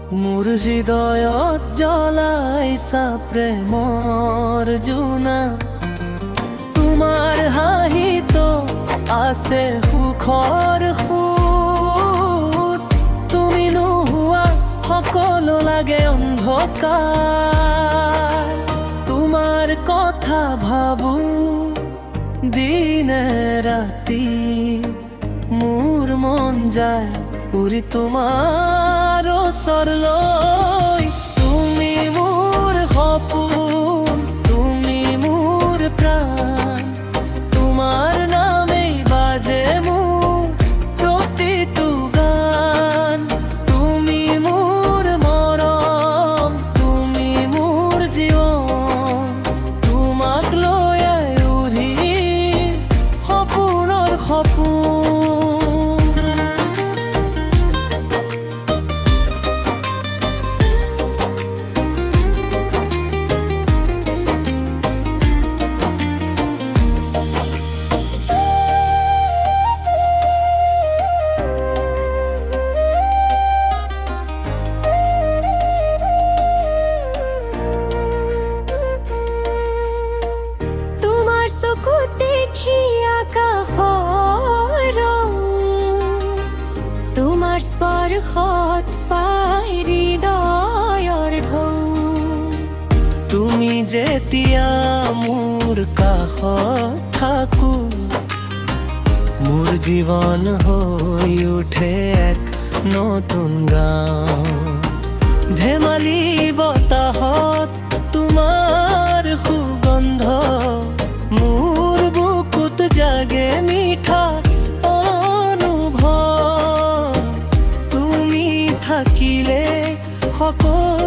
মোৰ হৃদয়ত জ্বলাইছা প্ৰেমৰ জোনা তোমাৰ হাঁহিতো আছে সুখৰ সুৰ তুমি নোহোৱা সকলো লাগে অন্ধকাৰ তোমাৰ কথা ভাবো দিনে ৰাতি মোৰ মন যায় উৰি তোমাৰ ওচৰলৈ তুমি মোৰ সপোন তুমি মোৰ প্ৰাণ তোমাৰ নামেই বাজে মোৰ প্ৰতিটো গান তুমি মোৰ মৰম তুমি মোৰ জীৱন তোমাক লৈ উৰি সপোনৰ সপোন তোমাৰ স্পৰ্শত পাই হৃদয়ৰ ঢৌ তুমি যেতিয়া মোৰ কাষত থাকো মোৰ জীৱন হৈ উঠে এক নতুন গাঁও ধেমালি বতাহত তোমাৰ সুগন্ধ মোৰ বুকুত জাগে মিঠা থাকিলে সকলো